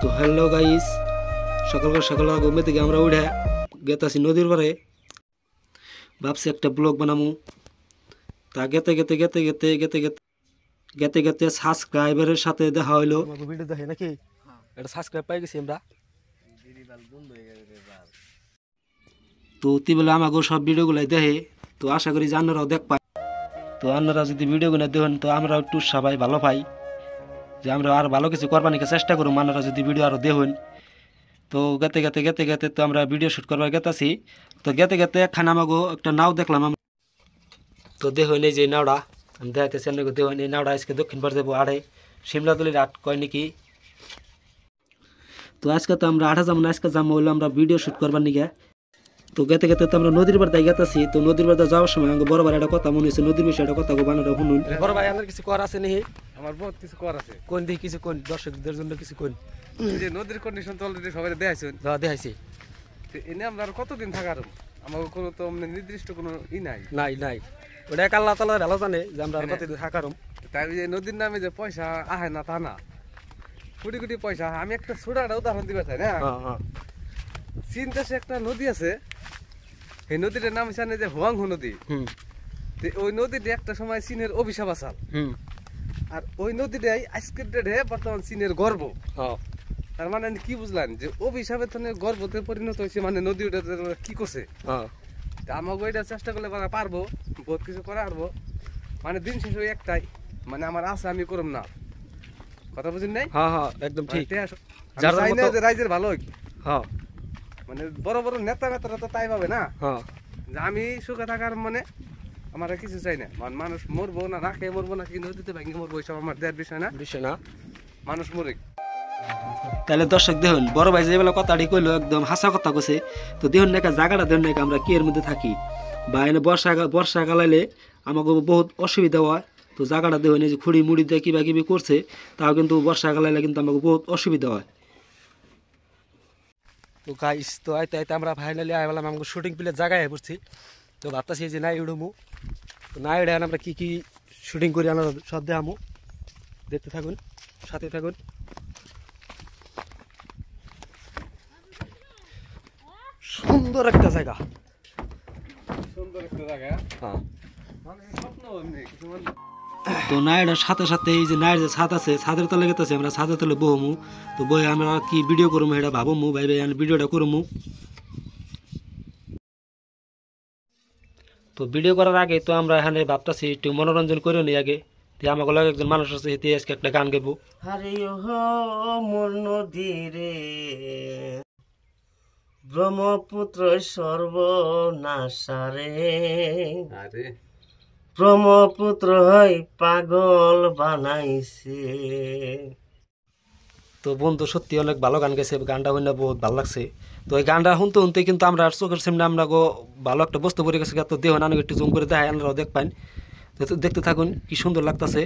তো hello guys, সকাল সকাল ঘুমে থেকে আমরা উঠে গেতাছি নদীর পারে। ভাবছি একটা ব্লগ বানামু। তা গেতে গেতে গেতে গেতে গেতে গেতে গেতে গেতে সাবস্ক্রাইবারের সাথে দেখা হইলো। ভিডিও দেখে নাকি এটা সাবস্ক্রাইব পাই গেছি আমরা। তো তিবেলা আমাকে সব ভিডিওগুলাই দেখে, তো আশা করি যে আপনারাও দেখ পাই। তো আপনারা যদি ভিডিওগুলো দেখেন তো আমরা একটু সবাই ভালো পাই, যে আমরা আর ভালো কিছু করবার নিকে চেষ্টা করুন। আপনারা যদি ভিডিও আরও দেখুন তো গেতে গেতে গেতে গেতে তো আমরা ভিডিও শ্যুট করবার গেতাছি। তো গেতে গেতে একখানা আমাকে একটা নাও দেখলাম। তো দেখুন এই যে নাওড়া আমি দেখাইতেছি আপনাকে, দেখুন এই নাওড়া আজকে দক্ষিণ পাড় যাবো আড়ে সিমলাতলির আট কয় নাকি। তো আজকে তো আমরা আঠা যাবো না, আজকে যাবো হইলো আমরা ভিডিও শ্যুট করবার নিকে। তো গেতে গেতে তো আমরা নদীর বাড়িতে গেতাছি। তো নদীর বাড়িতে যাওয়ার সময় আমাকে বড় ভাই একটা কথা মনে হয়েছে, নদীর বিষয়ে একটা কথা বানানো শুনুন। বড় ভাই আমার কিছু কর আছে নাকি? আমার বহুত কিছু কর আছে। কোন দিকে কিছু কোন দর্শকদের জন্য কিছু কোন? যে নদীর কন্ডিশন তো অলরেডি সবাই দেখাইছেন, দেখাইছি। তো এনে আমরা আর কতদিন থাকার আমাকে কোনো তো নির্দিষ্ট কোনো নাই নাই নাই, ওটা এক আল্লাহ তাআলা ভালো জানে যে আমরা আর কতদিন থাকারম। তাই যে নদীর নামে যে পয়সা আহে না তা না, কোটি কোটি পয়সা। আমি একটা ছোট উদাহরণ দিতে চাই না। চীন দেশে একটা নদী আছে, এই নদীটার নাম জানে যে হুয়াংহু নদী। ওই নদীটি একটা সময় চীনের অভিশাপ আসাল, আর ওই নদীটাই আজকের ডেটে বর্তমান চীনের গর্ব। তার মানে কি বুঝলেন যে অভিশাপের তো গর্ভতে পরিণত হয়েছে, মানে নদী ওটা কি করছে। আমাকে ওইটা চেষ্টা করলে পারবো, বহুত কিছু করা পারবো। মানে দিন শেষ ওই একটাই, মানে আমার আশা আমি করব না। কথা বুঝেন নাই? একদম ঠিক। রাইজের ভালো মানে বড় বড় নেতা নেতারা তো তাই পাবে না যে আমি সুখে থাকার, মানে আমার কিছু চাই না। মানুষ মরবো না, না খেয়ে মরবো না, কি নদীতে ভেঙে মরবো, এইসব আমার দেওয়ার বিষয় না। মানুষ মরে। তাহলে দর্শক দেখুন, বড় ভাই যেবেলা কথাটি কইলো একদম হাসা কথা কইছে। তো দেখুন না জায়গাটা দেখুন না আমরা কি এর মধ্যে থাকি, বা এনে বর্ষাকাল এলে আমাকে বহুত অসুবিধা হয়। তো জায়গাটা দেখুন এই যে খুঁড়ি মুড়ি দিয়ে কিবা কিবি করছে, তাও কিন্তু বর্ষাকাল এলে কিন্তু আমাকে বহুত অসুবিধা হয়। তো গাইস, তো আইতে আইতে আমরা ফাইনালি আইলাম আমাকে শুটিং প্লেস জায়গায় পড়ছি। তো ভাবতেছি যে নাই উড়মু, তো নাই উড়ে আমরা কি কি শুটিং করি আমরা সব দেখামু। দেখতে থাকুন, সাথে থাকুন। সুন্দর একটা জায়গা, সুন্দর একটা জায়গা। তো নাইডার সাথে সাথে এই যে নাইর যে ছাদ আছে, ছাদের তলে গেতেছে, আমরা ছাদের তলে বহমু। তো বই আমরা কি ভিডিও করবো এটা ভাবমু, ভাই ভাই ভিডিওটা করবো। তো ভিডিও করার আগে তো আমরা এখানে ভাবতেছি একটু মনোরঞ্জন করে নিই আগে। দিয়ে আমাকে লগে একজন মানুষ আছে, হেঁটে আজকে একটা গান গাইবো। আরে মোর নদী রে ব্রহ্মপুত্র সর্বনাশারে, ব্রহ্মপুত্র হয় পাগল বানাইছে। তো বন্ধু সত্যি অনেক ভালো গান গেছে, গানটা হইনা বহুত ভালো লাগছে। তো এই গানটা শুনতে শুনতে কিন্তু আমরা চোখের সামনে আমরা ভালো একটা বস্তু পড়ে গেছে। তো দেহ না একটু জুম করে দেখায়, আপনারাও দেখ পাইন। তো দেখতে থাকুন কি সুন্দর লাগতেছে।